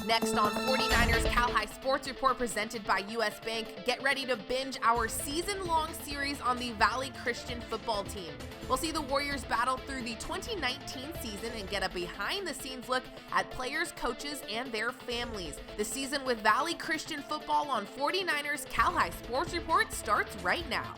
Next on 49ers Cal High Sports Report presented by U.S. Bank, get ready to binge our season-long series on the Valley Christian football team. We'll see the Warriors battle through the 2019 season and get a behind-the-scenes look at players, coaches, and their families. The season with Valley Christian football on 49ers Cal High Sports Report starts right now.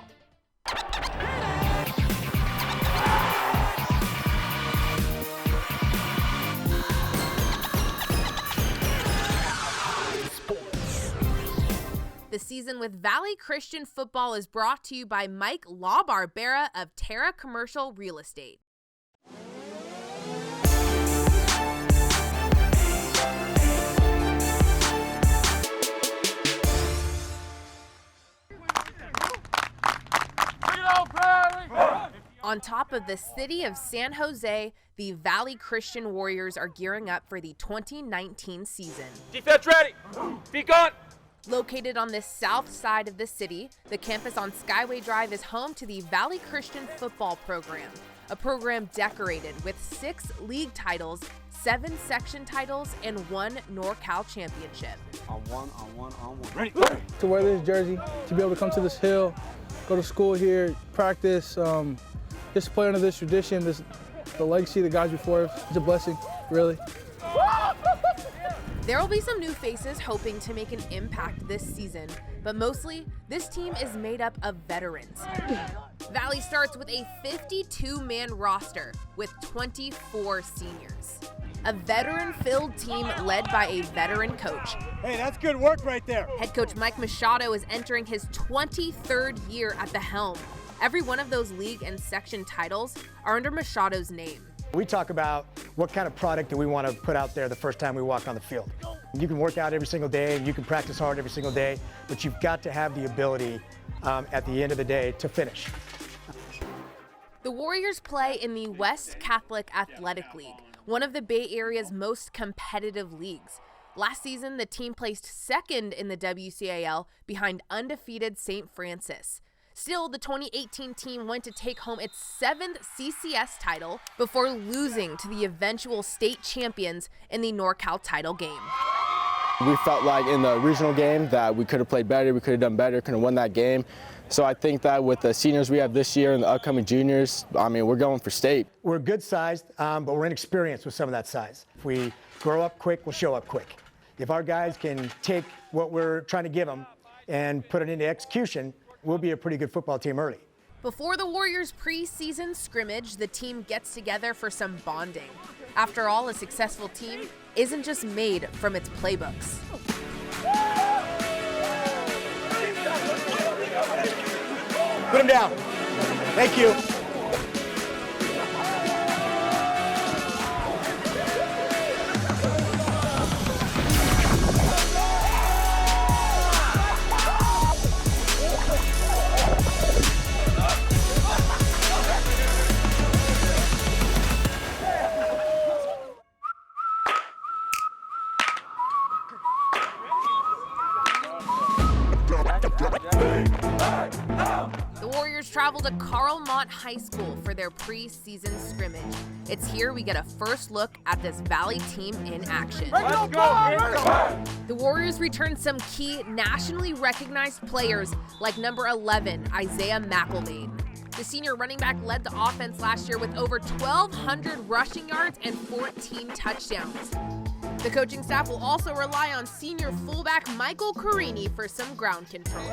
The season with Valley Christian football is brought to you by Mike LaBarbera of Terra Commercial Real Estate. On top of the city of San Jose, the Valley Christian Warriors are gearing up for the 2019 season. Defense ready! Feet gone! Located on the south side of the city, the campus on Skyway Drive is home to the Valley Christian Football Program, a program decorated with 6 league titles, 7 section titles, and 1 NorCal championship. On one. Ready! To wear this jersey, to be able to come to this hill, go to school here, practice, just play under this tradition, the legacy of the guys before us, it's a blessing, really. There will be some new faces hoping to make an impact this season, but mostly, this team is made up of veterans. Valley starts with a 52-man roster with 24 seniors. A veteran-filled team led by a veteran coach. Hey, that's good work right there. Head coach Mike Machado is entering his 23rd year at the helm. Every one of those league and section titles are under Machado's name. We talk about what kind of product do we want to put out there the first time we walk on the field. You can work out every single day and you can practice hard every single day, but you've got to have the ability at the end of the day to finish. The Warriors play in the West Catholic Athletic League, one of the Bay Area's most competitive leagues. Last season, the team placed second in the WCAL behind undefeated St. Francis. Still, the 2018 team went to take home its 7th CCS title before losing to the eventual state champions in the NorCal title game. We felt like in the regional game that we could have played better, we could have done better, could have won that game. So I think that with the seniors we have this year and the upcoming juniors, we're going for state. We're good sized, but we're inexperienced with some of that size. If we grow up quick, we'll show up quick. If our guys can take what we're trying to give them and put it into execution, we'll be a pretty good football team early. Before the Warriors' preseason scrimmage, the team gets together for some bonding. After all, a successful team isn't just made from its playbooks. Put him down. Thank you. The Warriors travel to Carl Mott High School for their preseason scrimmage. It's here we get a first look at this Valley team in action. The Warriors return some key nationally recognized players like number 11, Isaiah McElvain. The senior running back led the offense last year with over 1,200 rushing yards and 14 touchdowns. The coaching staff will also rely on senior fullback Michael Carini for some ground control.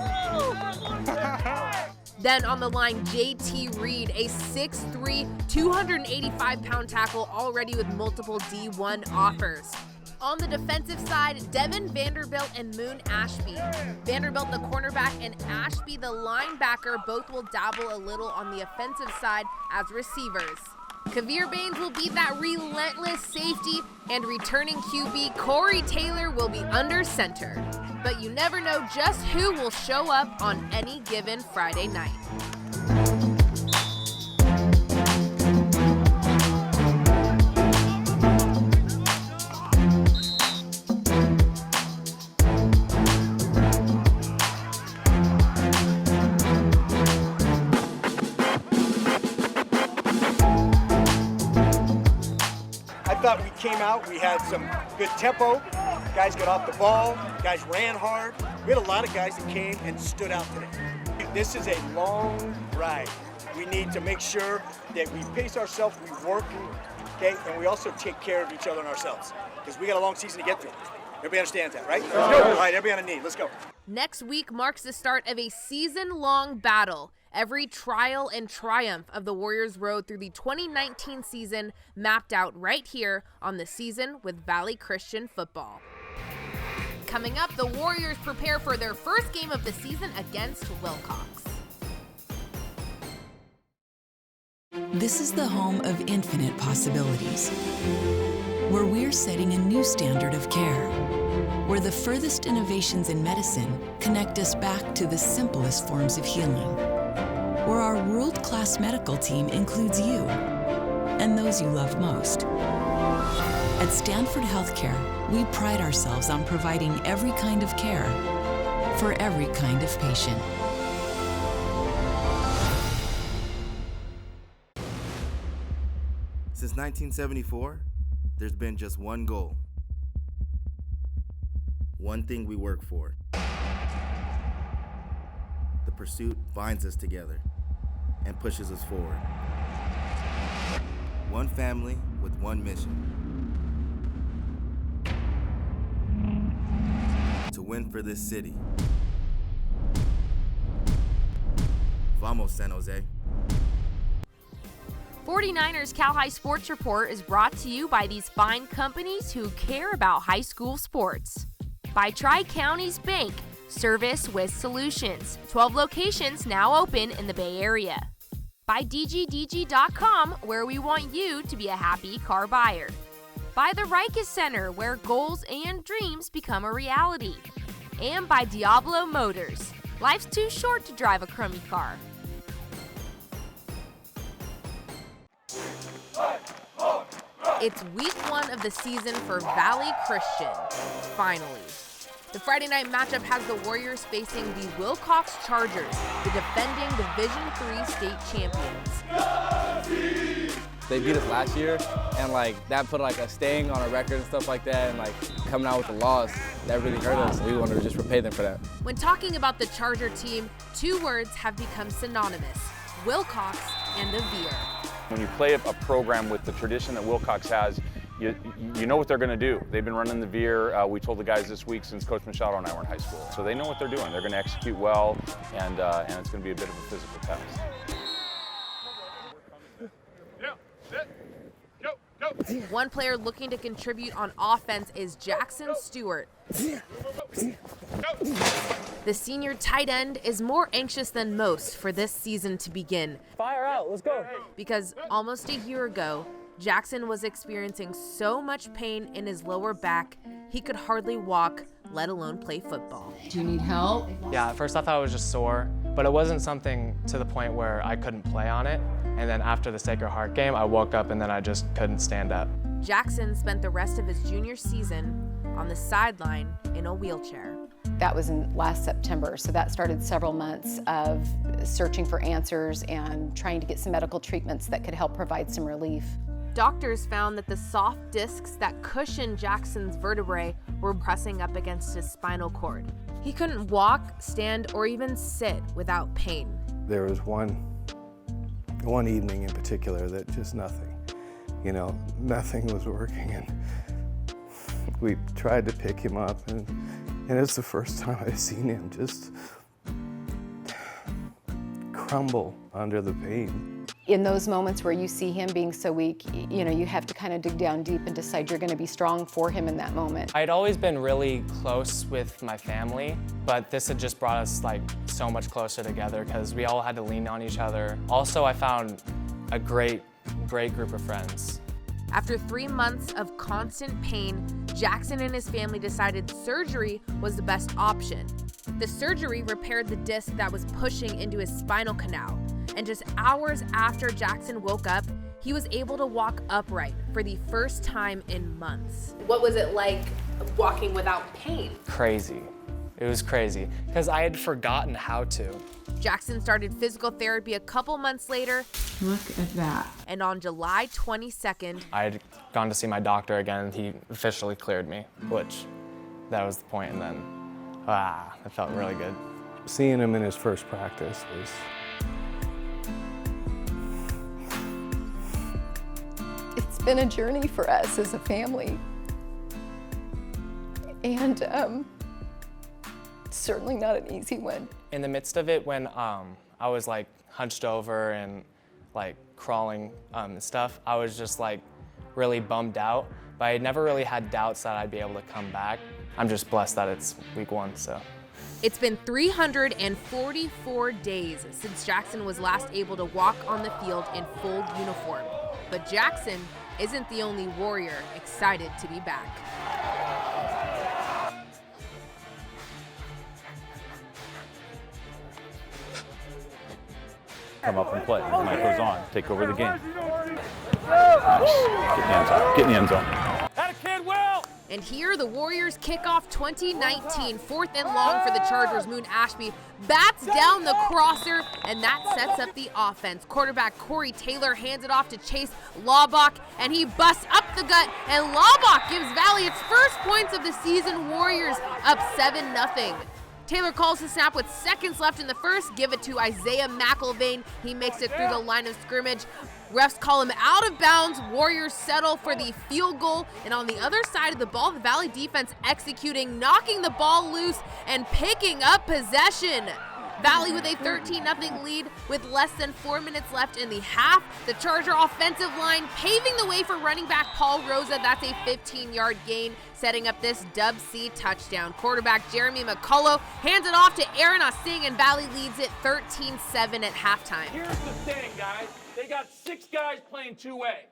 Then on the line, J.T. Reed, a 6'3", 285-pound tackle already with multiple D1 offers. On the defensive side, Devin Vanderbilt and Moon Ashby. Vanderbilt, the cornerback, and Ashby, the linebacker, both will dabble a little on the offensive side as receivers. Kavir Baines will be that relentless safety, and returning QB Corey Taylor will be under center. But you never know just who will show up on any given Friday night. I thought we came out, we had some good tempo. Guys got off the ball. Guys ran hard. We had a lot of guys that came and stood out today. This is a long ride. We need to make sure that we pace ourselves, we work, okay, and we also take care of each other and ourselves, because we got a long season to get through. Everybody understands that, right? Let's go. All right, everybody on a knee. Let's go. Next week marks the start of a season-long battle. Every trial and triumph of the Warriors' road through the 2019 season mapped out right here on The Season with Valley Christian Football. Coming up, the Warriors prepare for their first game of the season against Wilcox. This is the home of infinite possibilities, where we're setting a new standard of care, where the furthest innovations in medicine connect us back to the simplest forms of healing, where our world-class medical team includes you and those you love most. At Stanford Healthcare, we pride ourselves on providing every kind of care for every kind of patient. Since 1974, there's been just one goal. One thing we work for. The pursuit binds us together and pushes us forward. One family with one mission. To win for this city. Vamos, San Jose. 49ers Cal High Sports Report is brought to you by these fine companies who care about high school sports. By Tri-Counties Bank, service with solutions. 12 locations now open in the Bay Area. By DGDG.com, where we want you to be a happy car buyer. By the Rikes Center, where goals and dreams become a reality. And by Diablo Motors. Life's too short to drive a crummy car. It's week 1 of the season for Valley Christian, finally. The Friday night matchup has the Warriors facing the Wilcox Chargers, the defending Division III state champions. They beat us last year, and that put a sting on our record and stuff like that, and coming out with a loss, that really hurt us. We wanted to just repay them for that. When talking about the Charger team, 2 words have become synonymous: Wilcox and the Veer. When you play a program with the tradition that Wilcox has, you know what they're going to do. They've been running the Veer, we told the guys this week, since Coach Machado and I were in high school. So they know what they're doing. They're going to execute well, and it's going to be a bit of a physical test. One player looking to contribute on offense is Jackson Stewart. The senior tight end is more anxious than most for this season to begin. Fire out, let's go. Because almost a year ago, Jackson was experiencing so much pain in his lower back, he could hardly walk, let alone play football. Do you need help? Yeah, at first I thought it was just sore, but it wasn't something to the point where I couldn't play on it. And then after the Sacred Heart game, I woke up and then I just couldn't stand up. Jackson spent the rest of his junior season on the sideline in a wheelchair. That was in last September, so that started several months of searching for answers and trying to get some medical treatments that could help provide some relief. Doctors found that the soft discs that cushion Jackson's vertebrae were pressing up against his spinal cord. He couldn't walk, stand, or even sit without pain. There was one evening in particular that just nothing was working, and we tried to pick him up, and it's the first time I've seen him just crumble under the pain. In those moments where you see him being so weak, you have to kind of dig down deep and decide you're going to be strong for him in that moment. I'd always been really close with my family, but this had just brought us so much closer together because we all had to lean on each other. Also, I found a great group of friends. After 3 months of constant pain, Jackson and his family decided surgery was the best option. The surgery repaired the disc that was pushing into his spinal canal, and just hours after Jackson woke up, he was able to walk upright for the first time in months. What was it like walking without pain? Crazy. It was crazy because I had forgotten how to. Jackson started physical therapy a couple months later. Look at that. And on July 22nd, I had gone to see my doctor again and he officially cleared me, which that was the point, and then, that felt really good. Seeing him in his first practice was... It's been a journey for us as a family. And certainly not an easy one. In the midst of it, when I was like hunched over and like crawling and stuff, I was just like really bummed out, but I never really had doubts that I'd be able to come back. I'm just blessed that it's week 1, so. It's been 344 days since Jackson was last able to walk on the field in full uniform. But Jackson isn't the only Warrior excited to be back. Come up and play. Mike goes on, take over the game. Nice. Get in the end zone. Had a kid well. And here, the Warriors kick off 2019, 4th and long for the Chargers. Moon Ashby bats down the crosser, and that sets up the offense. Quarterback Corey Taylor hands it off to Chase Laubach, and he busts up the gut, and Laubach gives Valley its first points of the season. Warriors up 7-0. Taylor calls the snap with seconds left in the first. Give it to Isaiah McIlvain. He makes it through the line of scrimmage. Refs call him out of bounds. Warriors settle for the field goal. And on the other side of the ball, the Valley defense executing, knocking the ball loose and picking up possession. Valley with a 13-0 lead with less than 4 minutes left in the half. The Charger offensive line paving the way for running back Paul Rosa. That's a 15-yard gain, setting up this Dub C touchdown. Quarterback Jeremy McCullough hands it off to Aaron Osing, and Valley leads it 13-7 at halftime. Here's the thing, guys. They got 6 guys playing 2 ways.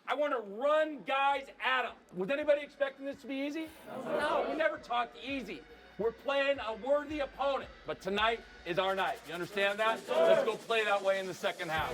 I want to run guys at them. Was anybody expecting this to be easy? No, we never talked easy. We're playing a worthy opponent, but tonight is our night. You understand that? Let's go play that way in the second half.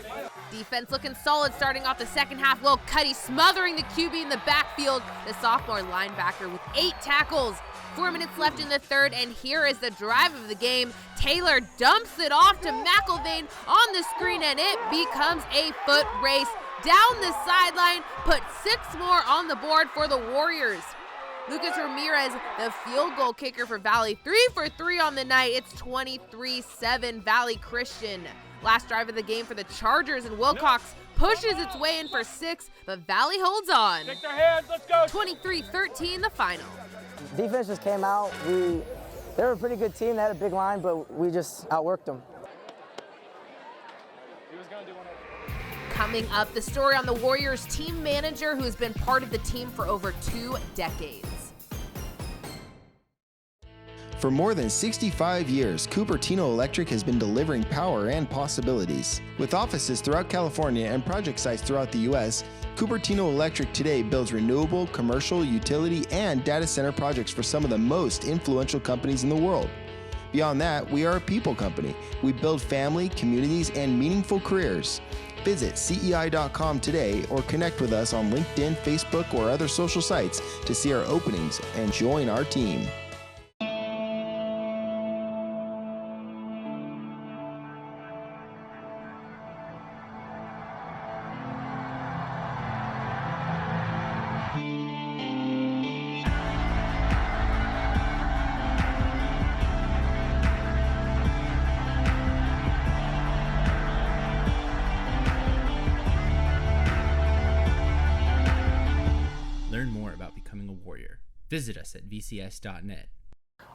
Defense looking solid starting off the second half. Will Cuddy smothering the QB in the backfield. The sophomore linebacker with 8 tackles. 4 minutes left in the third, and here is the drive of the game. Taylor dumps it off to McIlvain on the screen, and it becomes a foot race down the sideline. Put 6 more on the board for the Warriors. Lucas Ramirez, the field goal kicker for Valley, 3 for 3 on the night. It's 23-7 Valley Christian. Last drive of the game for the Chargers, and Wilcox pushes its way in for 6, but Valley holds on. Take their hands, let's go. 23-13 the final. Defense just came out. They were a pretty good team. They had a big line, but we just outworked them. Coming up, the story on the Warriors team manager who has been part of the team for over 2 decades. For more than 65 years, Cupertino Electric has been delivering power and possibilities. With offices throughout California and project sites throughout the U.S., Cupertino Electric today builds renewable, commercial, utility, and data center projects for some of the most influential companies in the world. Beyond that, we are a people company. We build family, communities, and meaningful careers. Visit CEI.com today or connect with us on LinkedIn, Facebook, or other social sites to see our openings and join our team. Learn more about becoming a Warrior. Visit us at vcs.net.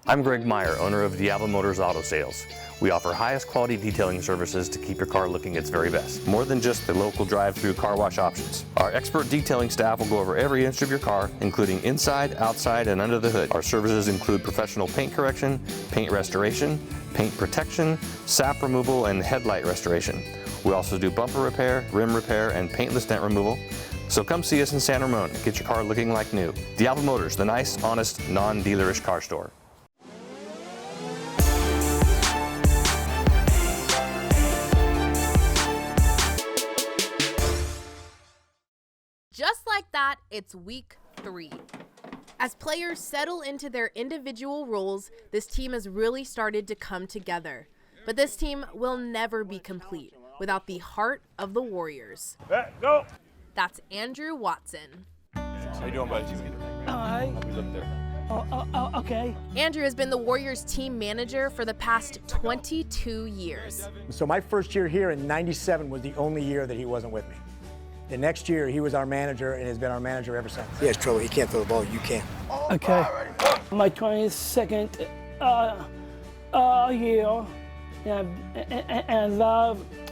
I'm Greg Meyer, owner of Diablo Motors Auto Sales. We offer highest quality detailing services to keep your car looking its very best. More than just the local drive-through car wash options. Our expert detailing staff will go over every inch of your car, including inside, outside, and under the hood. Our services include professional paint correction, paint restoration, paint protection, sap removal, and headlight restoration. We also do bumper repair, rim repair, and paintless dent removal. So come see us in San Ramon. Get your car looking like new. Diablo Motors, the nice, honest, non-dealerish car store. Just like that, it's week 3. As players settle into their individual roles, this team has really started to come together. But this team will never be complete without the heart of the Warriors. Go! That's Andrew Watson. How you doing, buddy? Hi. Who's up there? Okay. Andrew has been the Warriors team manager for the past 22 years. So my first year here in '97 was the only year that he wasn't with me. The next year, he was our manager and has been our manager ever since. He has trouble. He can't throw the ball. You can. Okay. My 22nd year, and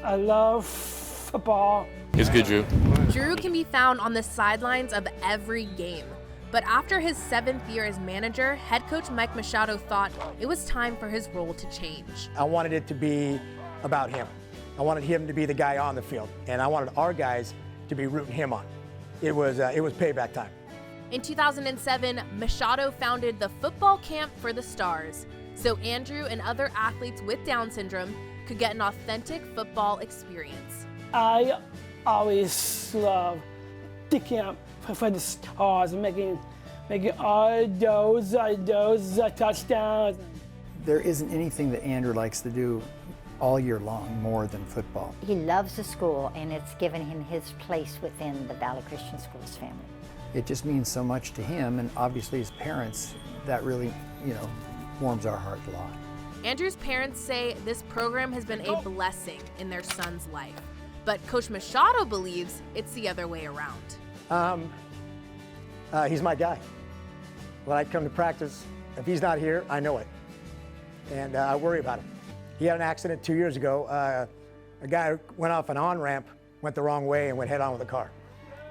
I love football. It's good, Drew. Drew can be found on the sidelines of every game. But after his 7th year as manager, head coach Mike Machado thought it was time for his role to change. I wanted it to be about him. I wanted him to be the guy on the field, and I wanted our guys to be rooting him on. It was payback time. In 2007, Machado founded the Football Camp for the Stars, so Andrew and other athletes with Down syndrome could get an authentic football experience. I always love the camp for the Stars, making all those touchdowns. There isn't anything that Andrew likes to do all year long more than football. He loves the school, and it's given him his place within the Valley Christian Schools family. It just means so much to him, and obviously as parents, that really, warms our heart a lot. Andrew's parents say this program has been a blessing in their son's life, but Coach Machado believes it's the other way around. He's my guy. When I come to practice, if he's not here, I know it, and I worry about him. He had an accident 2 years ago. A guy went off an on-ramp, went the wrong way, and went head-on with a car.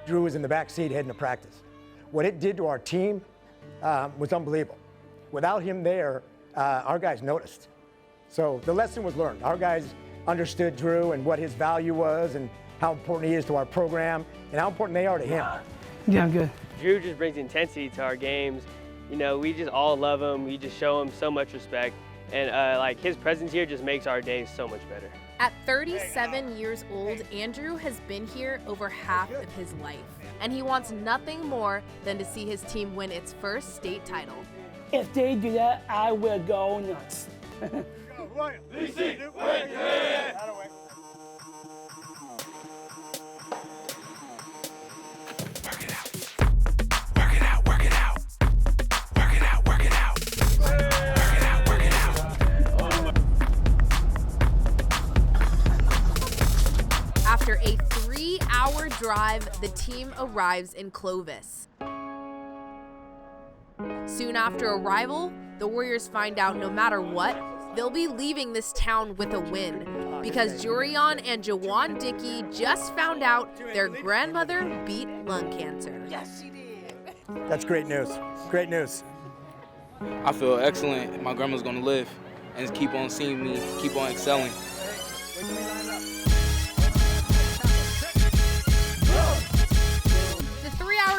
Drew was in the back seat heading to practice. What it did to our team was unbelievable. Without him there, our guys noticed. So the lesson was learned. Our guys understood Drew and what his value was and how important he is to our program and how important they are to him. Yeah, I'm good. Drew just brings intensity to our games. We just all love him. We just show him so much respect. And his presence here just makes our days so much better. At 37 years old, Andrew has been here over half of his life, and he wants nothing more than to see his team win its first state title. If they do that, I will go nuts. After a 3-hour drive, the team arrives in Clovis. Soon after arrival, the Warriors find out no matter what, they'll be leaving this town with a win because Jurion and Jawan Dickey just found out their grandmother beat lung cancer. Yes, she did. That's great news. Great news. I feel excellent. My grandma's gonna live and keep on seeing me, keep on excelling.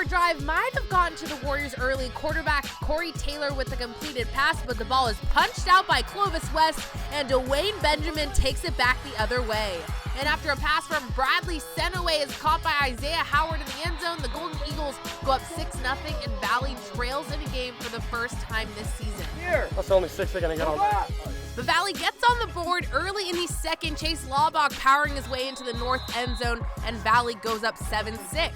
Drive might have gotten to the Warriors early. Quarterback Corey Taylor with the completed pass, but the ball is punched out by Clovis West, and Dwayne Benjamin takes it back the other way. And after a pass from Bradley Senaway is caught by Isaiah Howard in the end zone, the Golden Eagles go up 6-0, and Valley trails in a game for the first time this season. That's only 6 they're gonna get on that. But Valley gets on the board early in the second. Chase Laubach powering his way into the north end zone, and Valley goes up 7-6.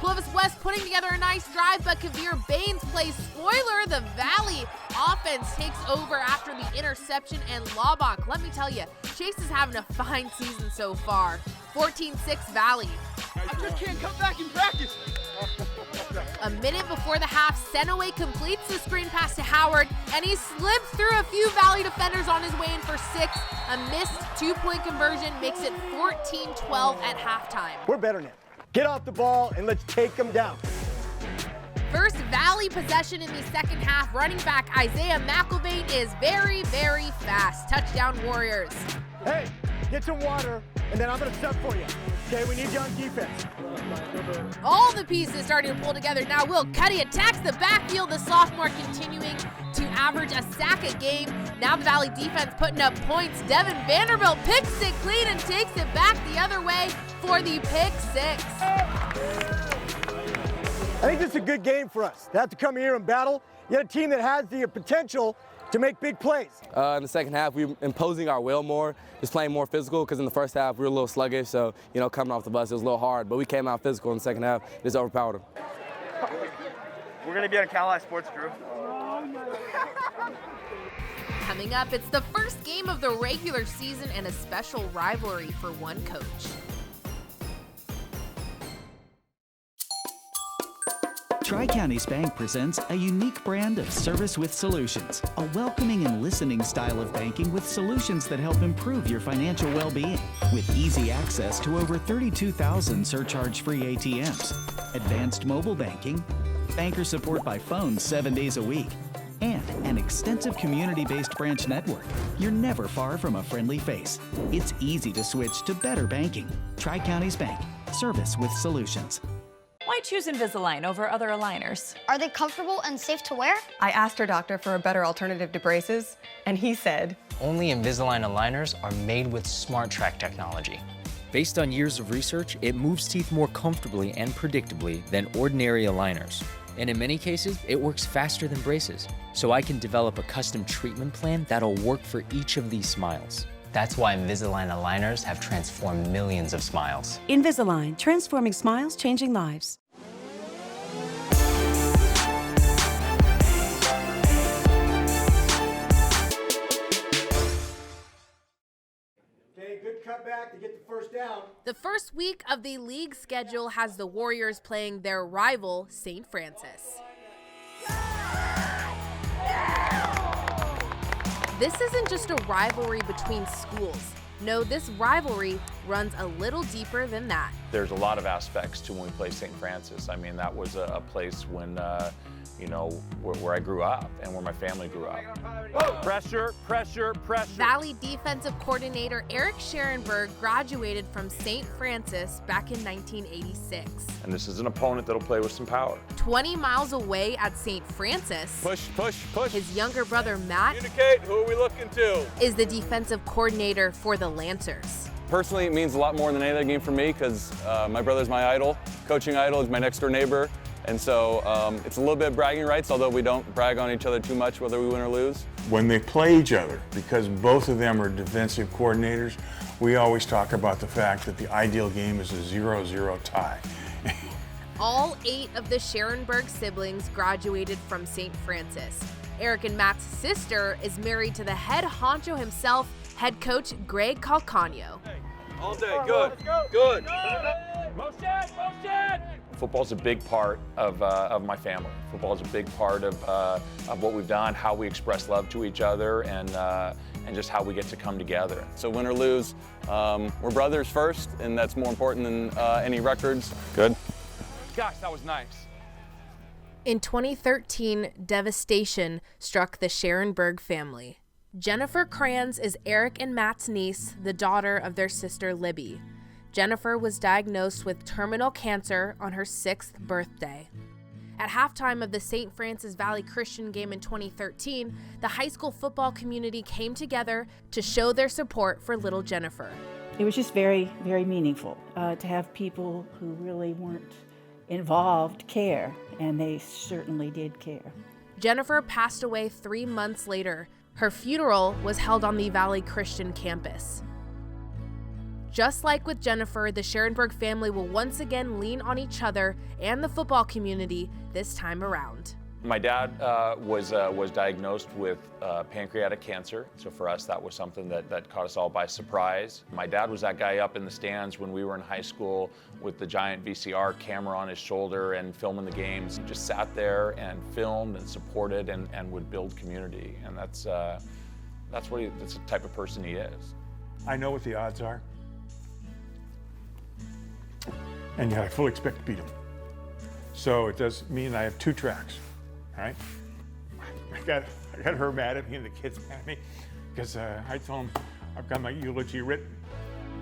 Clovis West putting together a nice drive, but Kavir Baines plays spoiler. The Valley offense takes over after the interception, and Laubach, let me tell you, Chase is having a fine season so far. 14-6 Valley. I just can't come back and practice. A minute before the half, Senaway completes the screen pass to Howard, and he slips through a few Valley defenders on his way in for 6. A missed 2-point conversion makes it 14-12 at halftime. We're better now. Get off the ball and let's take them down. First Valley possession in the second half. Running back Isaiah McElvain is very, very fast. Touchdown Warriors. Hey, get some water, and then I'm going to sub for you. Okay, we need you on defense. All the pieces starting to pull together. Now Will Cuddy attacks the backfield. The sophomore continuing to average a sack a game. Now the Valley defense putting up points. Devin Vanderbilt picks it clean and takes it back the other way for the pick 6. I think this is a good game for us. To have to come here and battle. You had a team that has the potential to make big plays. In the second half, we were imposing our will more, just playing more physical, because in the first half, we were a little sluggish, so, coming off the bus, it was a little hard, but we came out physical in the second half, just overpowered them. We're going to be on Cal High Sports Crew. Coming up, it's the first game of the regular season and a special rivalry for one coach. Tri-Counties Bank presents a unique brand of service with solutions, a welcoming and listening style of banking with solutions that help improve your financial well-being. With easy access to over 32,000 surcharge-free ATMs, advanced mobile banking, banker support by phone 7 days a week, and an extensive community-based branch network, you're never far from a friendly face. It's easy to switch to better banking. Tri-Counties Bank, service with solutions. Why choose Invisalign over other aligners? Are they comfortable and safe to wear? I asked her doctor for a better alternative to braces, and he said, only Invisalign aligners are made with SmartTrack technology. Based on years of research, it moves teeth more comfortably and predictably than ordinary aligners. And in many cases, it works faster than braces. So I can develop a custom treatment plan that'll work for each of these smiles. That's why Invisalign aligners have transformed millions of smiles. Invisalign, transforming smiles, changing lives. Okay, good cutback to get the first down. The first week of the league schedule has the Warriors playing their rival, St. Francis. This isn't just a rivalry between schools. No, this rivalry runs a little deeper than that. There's a lot of aspects to when we play St. Francis. I mean, that was a place when, where I grew up and where my family grew up. Whoa. Pressure, pressure, pressure. Valley defensive coordinator Eric Scherenberg graduated from St. Francis back in 1986. And this is an opponent that'll play with some power. 20 miles away at St. Francis. Push, push, push. His younger brother, Matt, Communicate, who are we looking to? Is the defensive coordinator for the Lancers. Personally, it means a lot more than any other game for me because my brother's my idol. Coaching idol is my next door neighbor. And so it's a little bit of bragging rights, although we don't brag on each other too much whether we win or lose. When they play each other, because both of them are defensive coordinators, we always talk about the fact that the ideal game is a 0-0 tie. All 8 of the Scherenberg siblings graduated from St. Francis. Eric and Matt's sister is married to the head honcho himself, head coach Greg Calcagno. All day, good, good. Motion, motion! Football's a big part of my family. Football's a big part of what we've done, how we express love to each other, and just how we get to come together. So win or lose, we're brothers first, and that's more important than any records. Good. Gosh, that was nice. In 2013, devastation struck the Scherenberg family. Jennifer Kranz is Eric and Matt's niece, the daughter of their sister Libby. Jennifer was diagnosed with terminal cancer on her 6th birthday. At halftime of the St. Francis Valley Christian game in 2013, the high school football community came together to show their support for little Jennifer. It was just very, very meaningful to have people who really weren't involved care, and they certainly did care. Jennifer passed away 3 months later. Her funeral was held on the Valley Christian campus. Just like with Jennifer, the Scherenberg family will once again lean on each other and the football community this time around. My dad was diagnosed with pancreatic cancer, so for us that was something that caught us all by surprise. My dad was that guy up in the stands when we were in high school with the giant VCR camera on his shoulder and filming the games. He just sat there and filmed and supported and would build community, and that's the type of person he is. I know what the odds are, and yet I fully expect to beat him. So it does mean I have 2 tracks. All right, I got her mad at me and the kids mad at me because I told them I've got my eulogy written.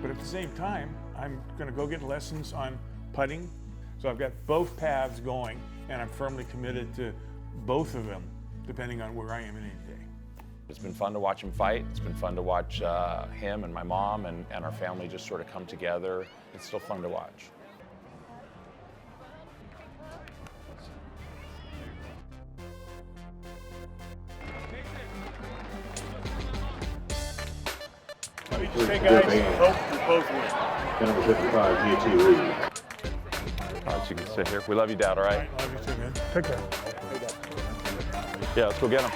But at the same time, I'm going to go get lessons on putting. So I've got both paths going, and I'm firmly committed to both of them, depending on where I am in any day. It's been fun to watch him fight. It's been fun to watch him and my mom and our family just sort of come together. It's still fun to watch. Hey guys, hope you both win. Number 55, JT Reed. All right, so you can sit here. We love you, Dad, all right? Love you too, man. Take care. Yeah, let's go get him.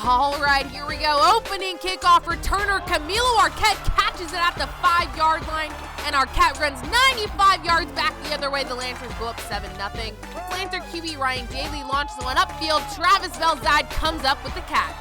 All right, here we go. Opening kickoff returner Camilo Arquette catches it at the 5-yard line, and Arquette runs 95 yards back the other way. The Lancers go up 7-0. Lantern QB Ryan Daly launches one upfield. Travis Velzad comes up with the catch.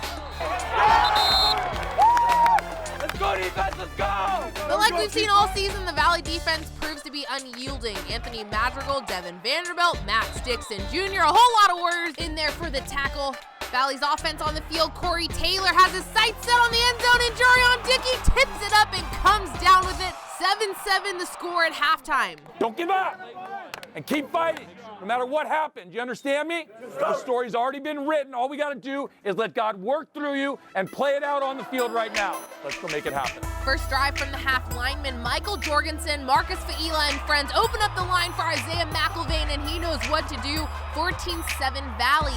Let's go, defense, let's go! But like we've seen all season, the Valley defense proves to be unyielding. Anthony Madrigal, Devin Vanderbilt, Matt Dixon Jr., a whole lot of warriors in there for the tackle. Valley's offense on the field, Corey Taylor has his sights set on the end zone, and Jurion Dickey tips it up and comes down with it. 7-7 the score at halftime. Don't give up and keep fighting, no matter what happens. You understand me? The story's already been written. All we got to do is let God work through you and play it out on the field right now. Let's go make it happen. First drive from the half lineman, Michael Jorgensen, Marcus Faila, and friends open up the line for Isaiah McIlvain, and he knows what to do. 14-7 Valley.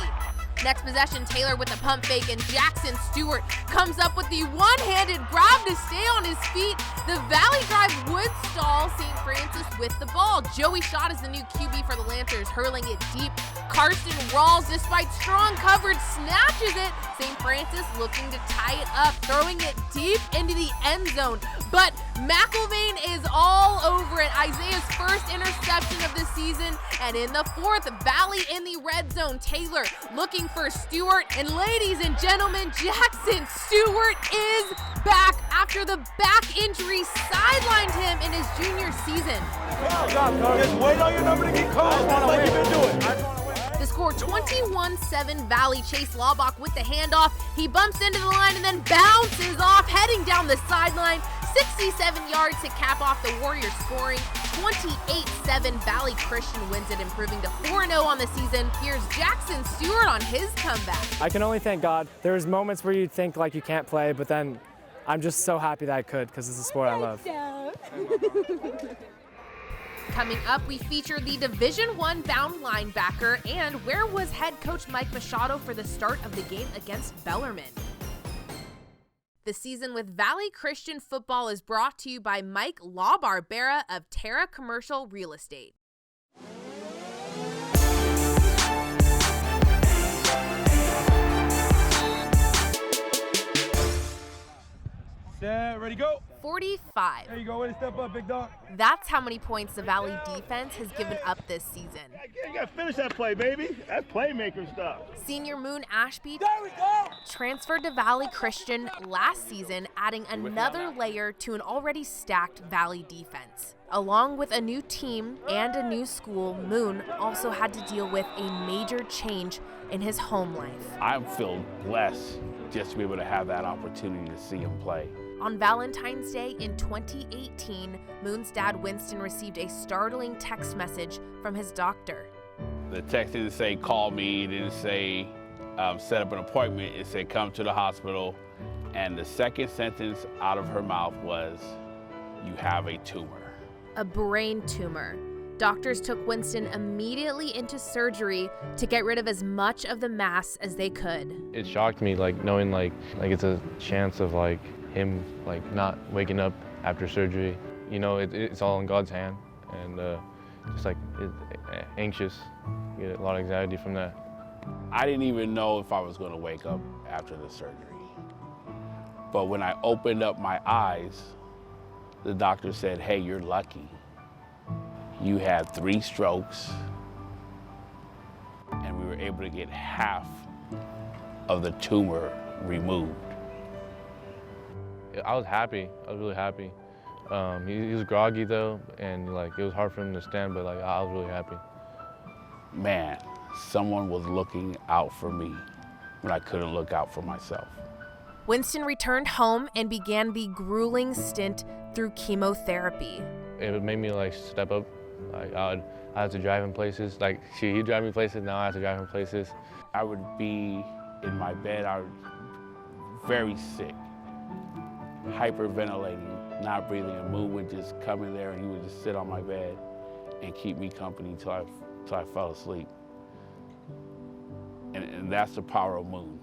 Next possession, Taylor with a pump fake, and Jackson Stewart comes up with the one-handed grab to stay on his feet. The Valley drive would stall St. Francis with the ball. Joey Schott is the new QB for the Lancers, hurling it deep. Carson Rawls, despite strong coverage, snatches it. St. Francis looking to tie it up, throwing it deep into the end zone. But McIlvain is all over it. Isaiah's first interception of the season, and in the fourth, Valley in the red zone. Taylor looking for Stewart, and ladies and gentlemen, Jackson Stewart is back after the back injury sidelined him in his junior season. Just wait on your number to get called, like you've been doing. The score 21-7 Valley. Chase Laubach with the handoff. He bumps into the line and then bounces off, heading down the sideline. 67 yards to cap off the Warriors scoring. 28-7 Valley Christian wins it, improving to 4-0 on the season. Here's Jackson Stewart on his comeback. I can only thank God. There's moments where you think like you can't play, but then I'm just so happy that I could because it's a sport I love. Coming up, we feature the Division I bound linebacker and where was head coach Mike Machado for the start of the game against Bellarmine. The season with Valley Christian football is brought to you by Mike LaBarbera of Terra Commercial Real Estate. Set, ready, go. 45. There you go, way to step up, big dog. That's how many points the Valley defense has given up this season. You gotta finish that play, baby. That's playmaker stuff. Senior Moon Ashby transferred to Valley Christian last season, adding another layer to an already stacked Valley defense. Along with a new team and a new school, Moon also had to deal with a major change in his home life. I feel blessed just to be able to have that opportunity to see him play. On Valentine's Day in 2018, Moon's dad Winston received a startling text message from his doctor. The text didn't say call me, it didn't say set up an appointment, it said come to the hospital. And the second sentence out of her mouth was, you have a tumor. A brain tumor. Doctors took Winston immediately into surgery to get rid of as much of the mass as they could. It shocked me, knowing it's a chance of him not waking up after surgery. You know, it's all in God's hand, and just anxious, get a lot of anxiety from that. I didn't even know if I was going to wake up after the surgery. But when I opened up my eyes, the doctor said, hey, you're lucky. You had 3 strokes, and we were able to get half of the tumor removed. I was happy. I was really happy. He was groggy though, and it was hard for him to stand, but I was really happy. Man, someone was looking out for me when I couldn't look out for myself. Winston returned home and began the grueling stint through chemotherapy. It made me step up. I had to drive him places. He'd drive me places, now I have to drive him places. I would be in my bed, I was very sick, hyperventilating, not breathing, and Moon would just come in there and he would just sit on my bed and keep me company till I fell asleep. And that's the power of Moon.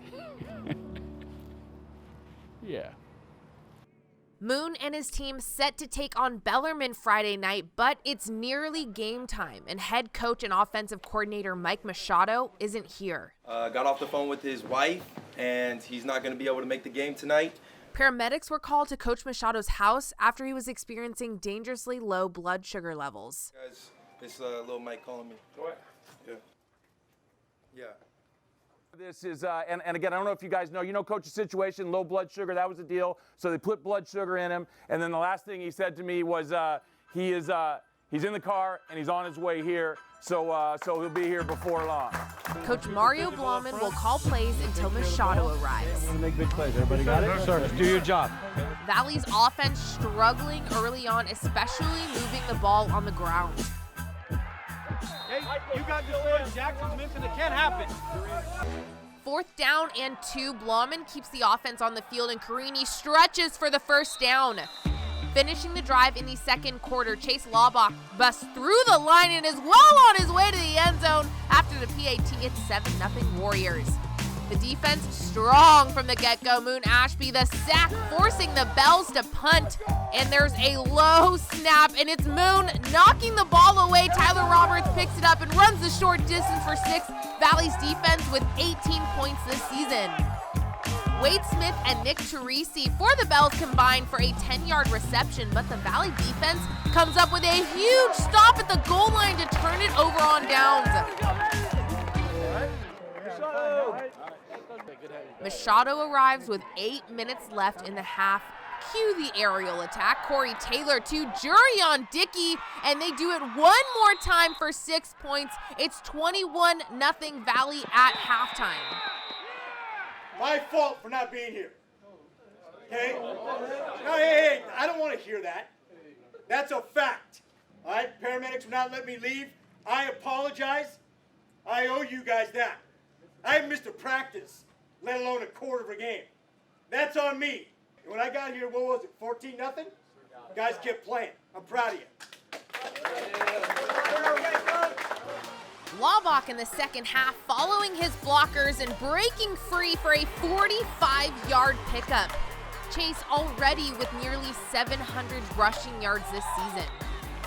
Yeah. Moon and his team set to take on Bellarmine Friday night, but it's nearly game time, and head coach and offensive coordinator Mike Machado isn't here. Got off the phone with his wife, and he's not going to be able to make the game tonight. Paramedics were called to Coach Machado's house after he was experiencing dangerously low blood sugar levels. Guys, it's little Mike calling me. Go ahead. Yeah. Yeah. This is, and again, I don't know if you guys know, Coach's situation, low blood sugar, that was the deal. So they put blood sugar in him. And then the last thing he said to me was he's in the car and he's on his way here. So he'll be here before long. Coach Mario Blauman will call plays until Machado arrives. Make big plays. Everybody got it? Sir, do your job. Valley's offense struggling early on, especially moving the ball on the ground. Hey, you got this. Jackson's missing. It can't happen. 4th down and 2. Blauman keeps the offense on the field, and Carini stretches for the first down. Finishing the drive in the second quarter, Chase Laubach busts through the line and is well on his way to the end zone. After the PAT, it's 7-0 Warriors. The defense strong from the get-go. Moon Ashby, the sack, forcing the Bells to punt. And there's a low snap, and it's Moon knocking the ball away. Tyler Roberts picks it up and runs the short distance for 6. Valley's defense with 18 points this season. Wade Smith and Nick Teresi for the Bells combined for a 10-yard reception, but the Valley defense comes up with a huge stop at the goal line to turn it over on downs. Machado arrives with 8 minutes left in the half. Cue the aerial attack. Corey Taylor to Jurion Dickey, and they do it one more time for 6 points. It's 21-0 Valley at halftime. My fault for not being here. Okay? No, hey, I don't want to hear that. That's a fact. All right? Paramedics would not let me leave. I apologize. I owe you guys that. I haven't missed a practice, let alone a quarter of a game. That's on me. And when I got here, what was it, 14-0? Guys kept playing. I'm proud of you. Laubach in the second half following his blockers and breaking free for a 45-yard pickup. Chase already with nearly 700 rushing yards this season.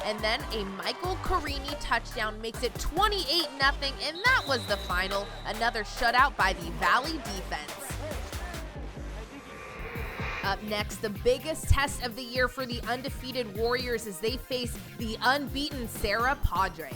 And then a Michael Carini touchdown makes it 28-0, and that was the final. Another shutout by the Valley defense. Up next, the biggest test of the year for the undefeated Warriors as they face the unbeaten Serra Padres.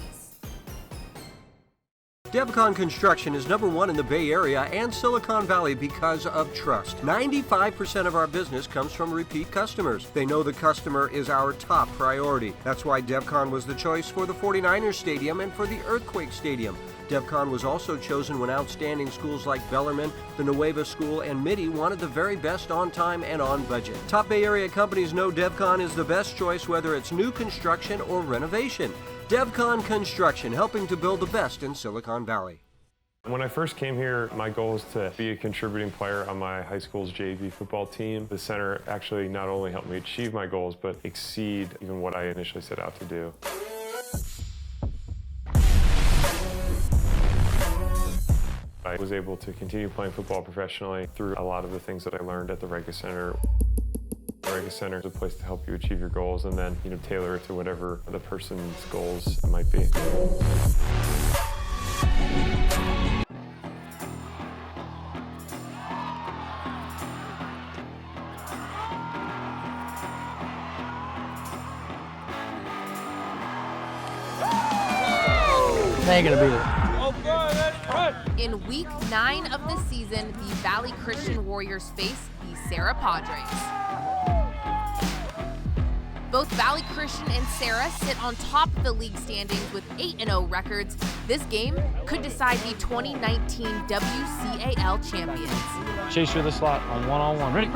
Devcon Construction is #1 in the Bay Area and Silicon Valley because of trust. 95% of our business comes from repeat customers. They know the customer is our top priority. That's why Devcon was the choice for the 49ers Stadium and for the Earthquake Stadium. Devcon was also chosen when outstanding schools like Bellarmine, the Nueva School, and Mitty wanted the very best on time and on budget. Top Bay Area companies know Devcon is the best choice whether it's new construction or renovation. Devcon Construction, helping to build the best in Silicon Valley. When I first came here, my goal was to be a contributing player on my high school's JV football team. The center actually not only helped me achieve my goals, but exceed even what I initially set out to do. I was able to continue playing football professionally through a lot of the things that I learned at the Rega Center. The Rega Center is a place to help you achieve your goals and then, tailor it to whatever the person's goals might be. They ain't gonna beat it. In week 9 of the season, the Valley Christian Warriors face the Serra Padres. Both Valley Christian and Serra sit on top of the league standings with 8-0 records. This game could decide the 2019 WCAL champions. Chase through the slot on one-on-one. Ready?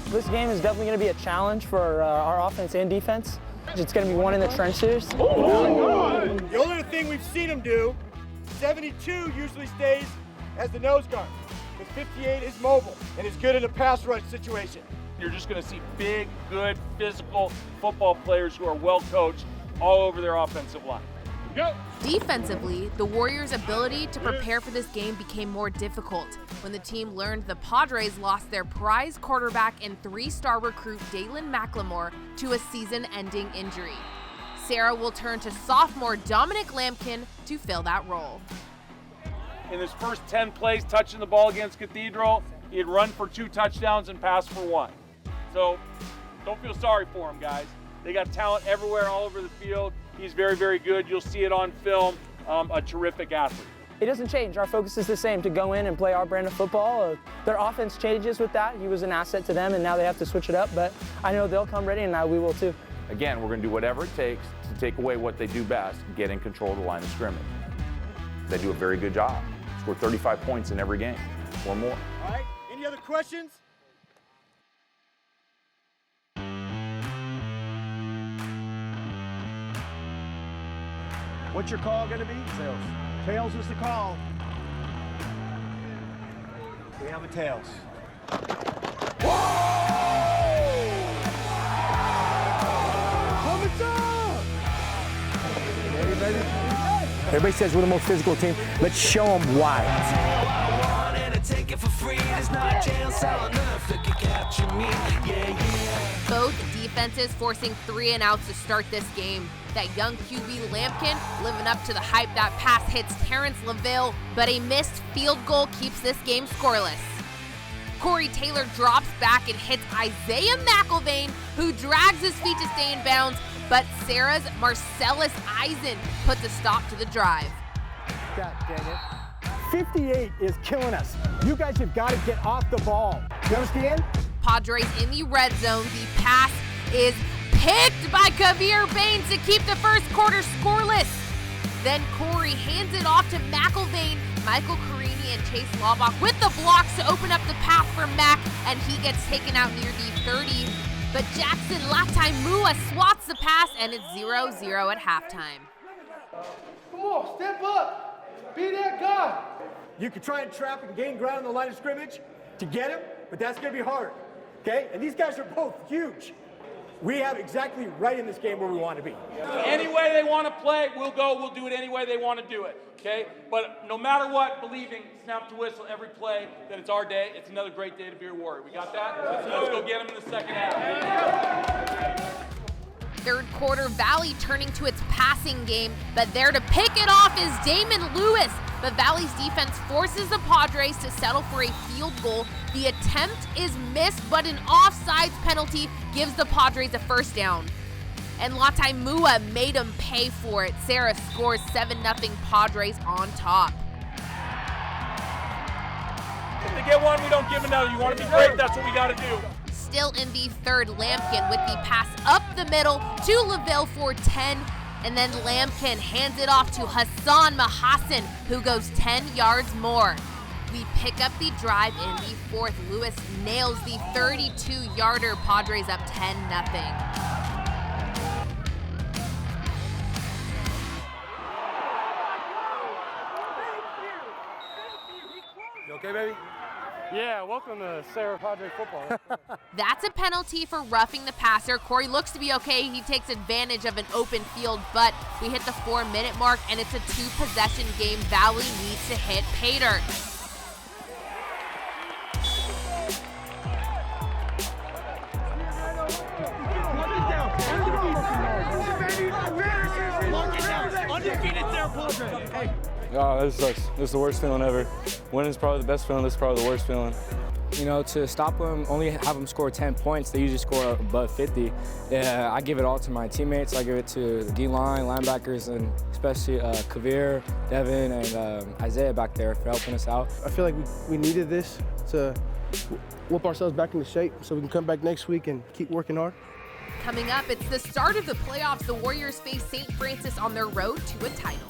This game is definitely going to be a challenge for our offense and defense. It's going to be one in the trenches. The only thing we've seen him do, 72 usually stays as the nose guard, because 58 is mobile and is good in a pass rush situation. You're just going to see big, good, physical football players who are well coached all over their offensive line. Go! Defensively, the Warriors' ability to prepare for this game became more difficult. when the team learned the Padres lost their prize quarterback and 3-star recruit Dalen McLemore to a season-ending injury. Sarah will turn to sophomore Dominic Lampkin to fill that role. In his first 10 plays touching the ball against Cathedral, he had run for 2 touchdowns and passed for 1. So don't feel sorry for him, guys. They got talent everywhere, all over the field. He's very, very good. You'll see it on film. A terrific athlete. It doesn't change. Our focus is the same, to go in and play our brand of football. Their offense changes with that. He was an asset to them, and now they have to switch it up. But I know they'll come ready, and now we will too. Again, we're going to do whatever it takes to take away what they do best, get in control of the line of scrimmage. They do a very good job. Score 35 points in every game or more. All right, any other questions? What's your call going to be? Tails. Tails is the call. We have a tails. Everybody says we're the most physical team. Let's show them why. Both defenses forcing 3 and outs to start this game. That young QB Lampkin living up to the hype. That pass hits Terrence LaVille, but a missed field goal keeps this game scoreless. Corey Taylor drops back and hits Isaiah McIlvain, who drags his feet to stay in bounds, but Sarah's Marcellus Eisen puts a stop to the drive. God dang it. 58 is killing us. You guys have got to get off the ball. You understand? Padres in the red zone. The pass is picked by Kavir Baines to keep the first quarter scoreless. Then Corey hands it off to McIlvain. Michael Carini and Chase Laubach with the blocks to open up the path for Mac, and he gets taken out near the 30. But Jackson Lataimua swats the pass, and it's 0-0 at halftime. Come on, step up. Be that guy. You can try and trap and gain ground on the line of scrimmage to get him, but that's going to be hard. Okay? And these guys are both huge. We have exactly right in this game where we want to be. Any way they want to play, we'll go. We'll do it any way they want to do it, okay? But no matter what, believing, snap to whistle every play, that it's our day. It's another great day to be a Warrior. We got that? Let's go get them in the second half. Third quarter, Valley turning to its passing game, but there to pick it off is Damon Lewis. But Valley's defense forces the Padres to settle for a field goal. The attempt is missed, but an offsides penalty gives the Padres a first down. And Lataimua made him pay for it. Sarah scores 7-0 Padres on top. If they get one, we don't give another. You want to be great, that's what we got to do. Still in the third, Lampkin with the pass up the middle to LaVille for 10. And then Lampkin hands it off to Hassan Mahassan, who goes 10 yards more. We pick up the drive in the fourth. Lewis nails the 32-yarder. Padres up 10-0. You okay, baby? Yeah, welcome to Sarah Padre football. That's a penalty for roughing the passer. Corey looks to be okay. He takes advantage of an open field, but we hit the 4-minute mark, and it's a 2-possession game. Valley needs to hit pay dirt. Oh, this sucks. This is the worst feeling ever. Winning is probably the best feeling. This is probably the worst feeling. You know, to stop them, only have them score 10 points, they usually score above 50. Yeah, I give it all to my teammates. I give it to the D-line, linebackers, and especially Kavir, Devin, and Isaiah back there for helping us out. I feel like we needed this to whoop ourselves back into shape so we can come back next week and keep working hard. Coming up, it's the start of the playoffs. The Warriors face St. Francis on their road to a title.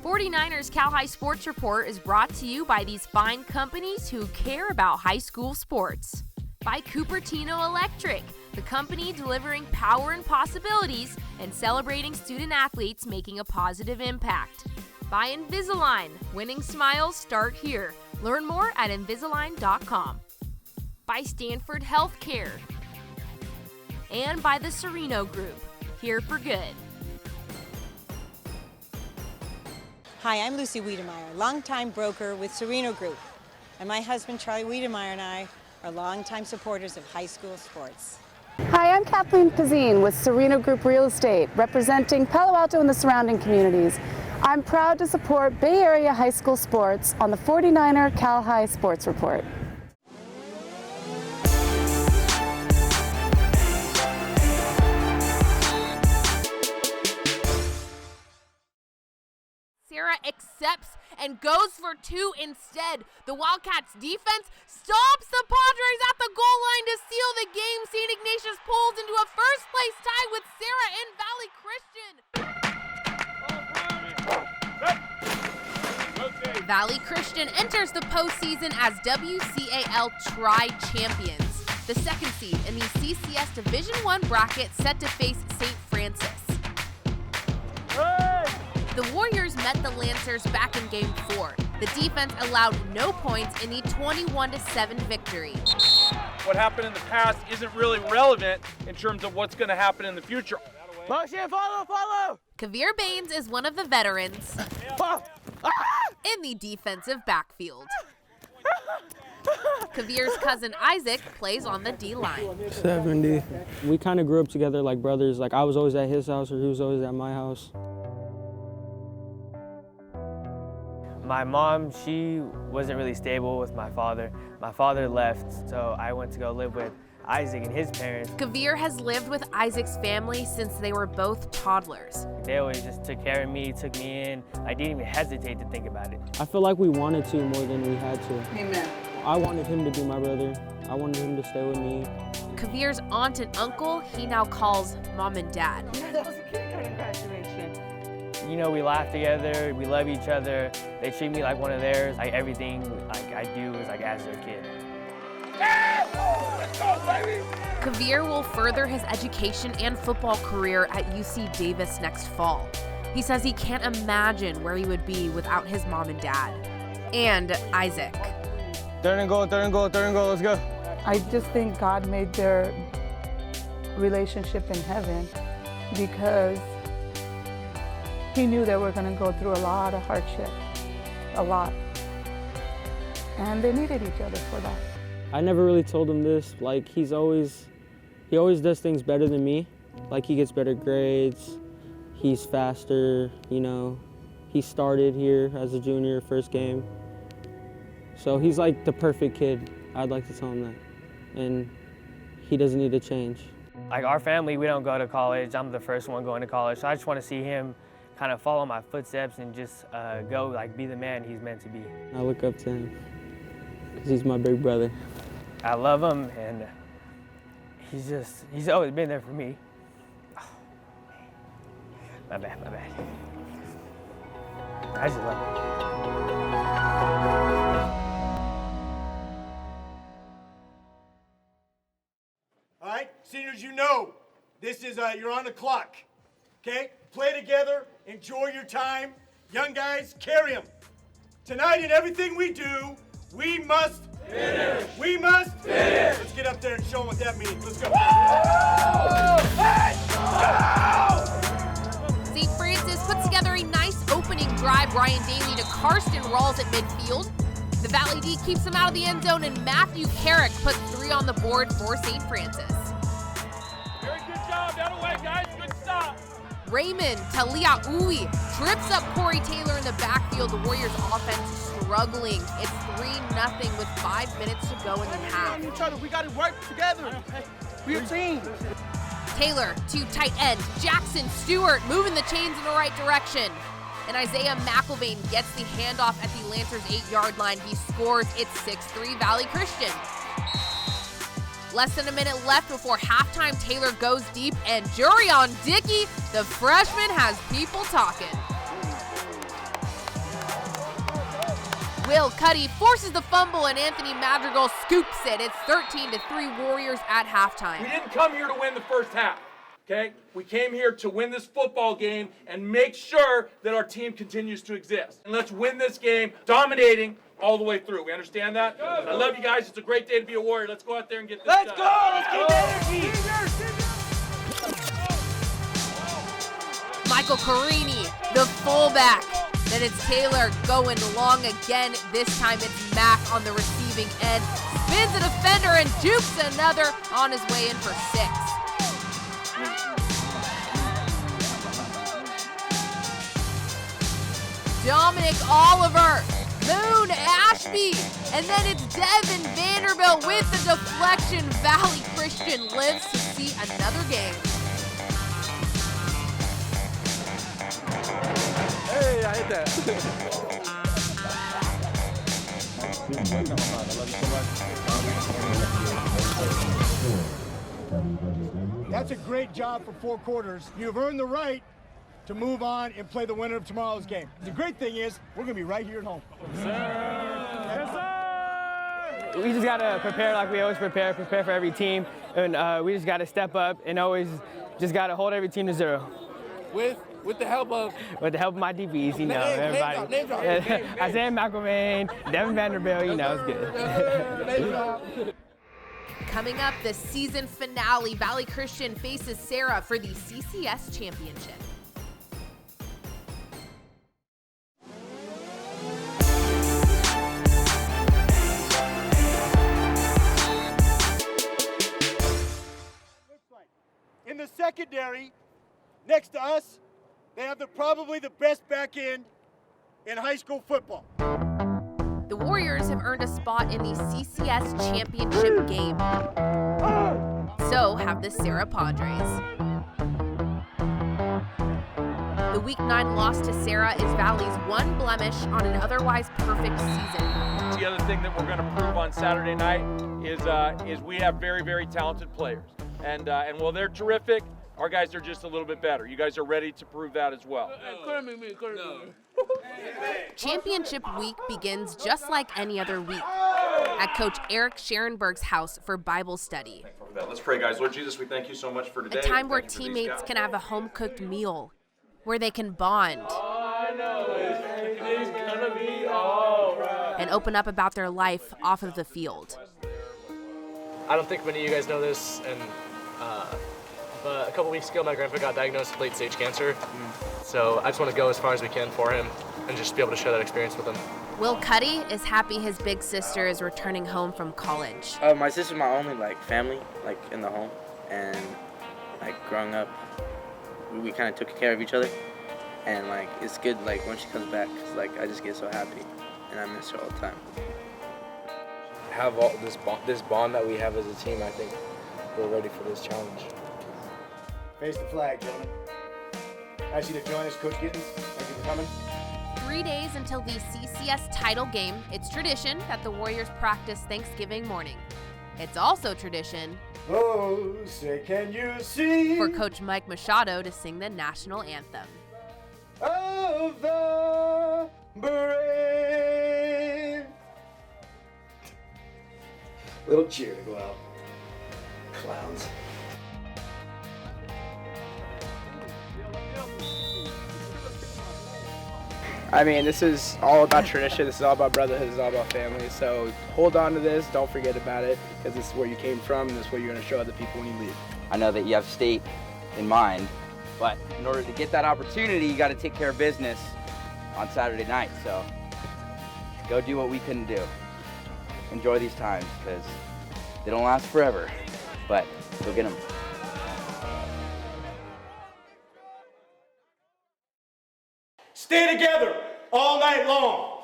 49ers Cal High Sports Report is brought to you by these fine companies who care about high school sports. By Cupertino Electric, the company delivering power and possibilities and celebrating student athletes making a positive impact. By Invisalign, winning smiles start here. Learn more at Invisalign.com. By Stanford Healthcare. And by the Sereno Group, here for good. Hi, I'm Lucy Wiedemeyer, longtime broker with Sereno Group. And my husband, Charlie Wiedemeyer, and I are longtime supporters of high school sports. Hi, I'm Kathleen Pazine with Sereno Group Real Estate, representing Palo Alto and the surrounding communities. I'm proud to support Bay Area high school sports on the 49er Cal High Sports Report. Sarah accepts and goes for two instead. The Wildcats defense stops the Padres at the goal line to seal the game. St. Ignatius pulls into a first place tie with Sarah and Valley Christian. Valley Christian enters the postseason as WCAL Tri-Champions, the second seed in the CCS Division I bracket set to face St. Francis. The Warriors met the Lancers back in Game 4. The defense allowed no points in the 21-7 victory. What happened in the past isn't really relevant in terms of what's going to happen in the future. Motion, follow! Kavir Baines is one of the veterans in the defensive backfield. Kavir's cousin Isaac plays on the D-line. 70. We kind of grew up together like brothers. Like I was always at his house or he was always at my house. My mom, she wasn't really stable with my father. My father left, so I went to go live with Isaac and his parents. Kavir has lived with Isaac's family since they were both toddlers. They always just took care of me, took me in. I didn't even hesitate to think about it. I feel like we wanted to more than we had to. Amen. I wanted him to be my brother. I wanted him to stay with me. Kavir's aunt and uncle, he now calls mom and dad. That was a kindergarten graduation. You know, we laugh together, we love each other. They treat me like one of theirs. Like everything like I do is like as their kid. Let's go, baby! Kavir will further his education and football career at UC Davis next fall. He says he can't imagine where he would be without his mom and dad. And Isaac. Third and goal, let's go. I just think God made their relationship in heaven because He knew they were going to go through a lot of hardship, a lot. And they needed each other for that. I never really told him this. Like he always does things better than me. Like he gets better grades, he's faster, you know. He started here as a junior, first game. So he's like the perfect kid. I'd like to tell him that. And he doesn't need to change. Like our family, we don't go to college. I'm the first one going to college. So I just want to see him kind of follow my footsteps and just go like be the man he's meant to be. I look up to him because he's my big brother. I love him and he's always been there for me. Oh, my bad. I just love him. All right, seniors, you know, this is, you're on the clock, okay? Play together, enjoy your time. Young guys, carry them. Tonight in everything we do, we must finish. We must finish. Let's get up there and show them what that means. Let's go. St. Francis puts together a nice opening drive. Ryan Daly to Karsten Rawls at midfield. The Valley D keeps him out of the end zone, and Matthew Carrick puts 3 on the board for St. Francis. Very good job. That away, guys. Good stop. Raymond Taliaui trips up Corey Taylor in the backfield. The Warriors offense struggling. It's 3-0 with 5 minutes to go in the half. We got to work together. We're a team. Taylor to tight end. Jackson Stewart moving the chains in the right direction. And Isaiah McIlvain gets the handoff at the Lancers 8-yard line. He scores. It's 6-3 Valley Christian. Less than a minute left before halftime. Taylor goes deep, and Jurion Dickey, the freshman, has people talking. Will Cuddy forces the fumble, and Anthony Madrigal scoops it. It's 13-3 Warriors at halftime. We didn't come here to win the first half, okay? We came here to win this football game and make sure that our team continues to exist. And let's win this game, dominating all the way through. We understand that? I love you guys. It's a great day to be a Warrior. Let's go out there and get this done. Let's go! Let's keep the energy! Michael Carini, the fullback. Then it's Taylor going long again. This time it's Mack on the receiving end. Spins a defender and jukes another on his way in for 6. Dominic Oliver, Moon Ashby, and then it's Devin Vanderbilt with the deflection. Valley Christian lives to see another game. Hey, I hit that. That's a great job for 4 quarters. You've earned the right to move on and play the winner of tomorrow's game. The great thing is, we're gonna be right here at home. Yes, sir! We just gotta prepare like we always prepare for every team, and we just gotta step up and always just gotta hold every team to 0. With the help of my DBs, you know, everybody. Name drop. Isaiah McElvain, Devin Vanderbilt, you know, it's good. Coming up, the season finale. Valley Christian faces Sarah for the CCS championship. In the secondary, next to us, they have probably the best back end in high school football. The Warriors have earned a spot in the CCS championship game. So have the Sarah Padres. The Week 9 loss to Sarah is Valley's one blemish on an otherwise perfect season. The other thing that we're going to prove on Saturday night is we have very, very talented players. And while they're terrific, our guys are just a little bit better. You guys are ready to prove that as well. Championship week begins just like any other week at Coach Eric Scherenberg's house for Bible study. Let's pray, guys. Lord Jesus, we thank you so much for today. A time where teammates can have a home-cooked meal, where they can bond and open up about their life off of the field. I don't think many of you guys know this, but a couple weeks ago, my grandpa got diagnosed with late-stage cancer. So I just want to go as far as we can for him and just be able to share that experience with him. Will Cuddy is happy his big sister is returning home from college. My sister's my only family in the home, and growing up, we kind of took care of each other, and it's good when she comes back, 'cause I just get so happy, and I miss her all the time. Have all this bond that we have as a team, I think we're ready for this challenge. Face the flag, gentlemen. Ask you to join us, Coach Gittens. Thank you for coming. 3 days until the CCS title game. It's tradition that the Warriors practice Thanksgiving morning. It's also tradition oh, say can you see for Coach Mike Machado to sing the national anthem. Of the brave. Little cheer to go out. Clowns. I mean, this is all about tradition. This is all about brotherhood. This is all about family. So hold on to this. Don't forget about it, because this is where you came from, and this is what you're going to show other people when you leave. I know that you have state in mind, but in order to get that opportunity, you got to take care of business on Saturday night. So go do what we couldn't do. Enjoy these times, because they don't last forever, but go get them. Stay together all night long.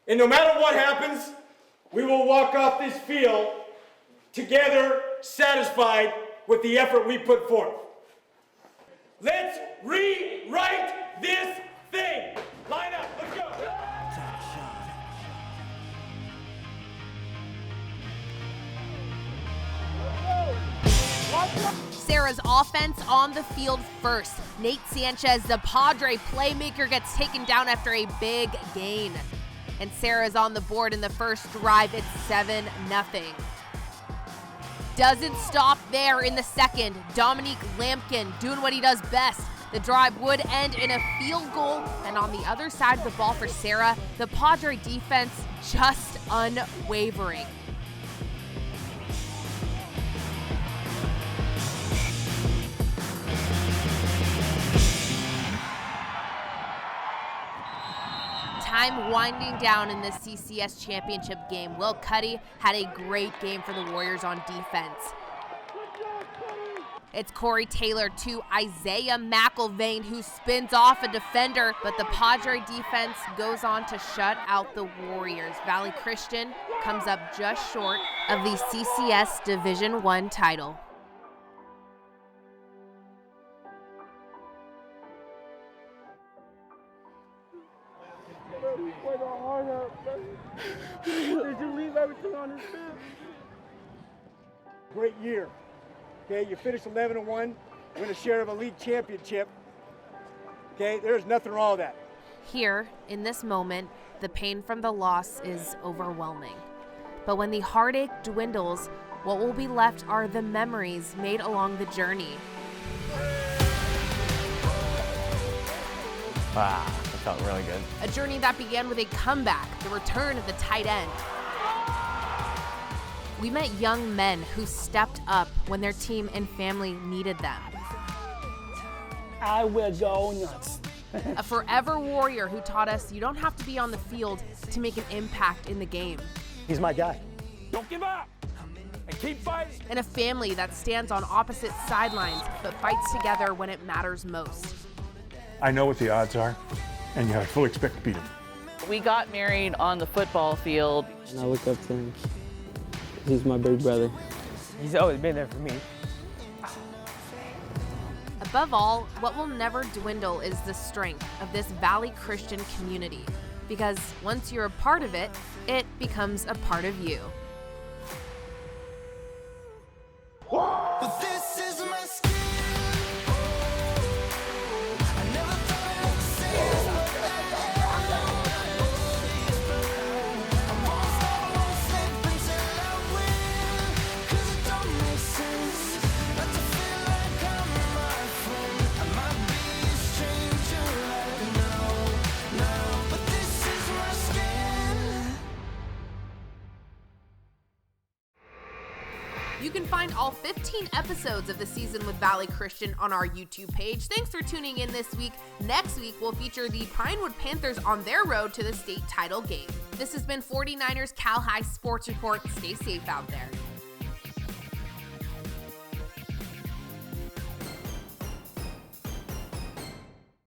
And no matter what happens, we will walk off this field together, satisfied with the effort we put forth. Let's rewrite this thing. Line up, let's go. Sarah's offense on the field first. Nate Sanchez, the Padre playmaker, gets taken down after a big gain. And Sarah's on the board in the first drive. It's 7-0. Doesn't stop there in the second. Dominique Lampkin doing what he does best. The drive would end in a field goal. And on the other side of the ball for Sarah, the Padre defense just unwavering. time winding down in this CCS championship game. Will Cuddy had a great game for the Warriors on defense. It's Corey Taylor to Isaiah McIlvain, who spins off a defender, but the Padre defense goes on to shut out the Warriors. Valley Christian comes up just short of the CCS Division I title. Did you leave everything on this field? Great year. Okay, you finished 11-1, win a share of a league championship. Okay, there's nothing wrong with that. Here, in this moment, the pain from the loss is overwhelming. But when the heartache dwindles, what will be left are the memories made along the journey. Wow, that felt really good. A journey that began with a comeback, the return of the tight end. We met young men who stepped up when their team and family needed them. I will go nuts. A forever warrior who taught us you don't have to be on the field to make an impact in the game. He's my guy. Don't give up and keep fighting. And a family that stands on opposite sidelines but fights together when it matters most. I know what the odds are, and I fully expect to beat them. We got married on the football field. And I look up to him. He's my big brother. He's always been there for me. Above all, what will never dwindle is the strength of this Valley Christian community. Because once you're a part of it, it becomes a part of you. But this is my skill. I never thought I would say this, but I won't sleep until I win. 'Cause it don't make sense not to feel like I'm my friend. I might be a stranger right now, but this is my skin. You can find all 15 episodes of the season with Valley Christian on our YouTube page. Thanks for tuning in this week. Next week, we'll feature the Pinewood Panthers on their road to the state title game. This has been 49ers Cal High Sports Report. Stay safe out there.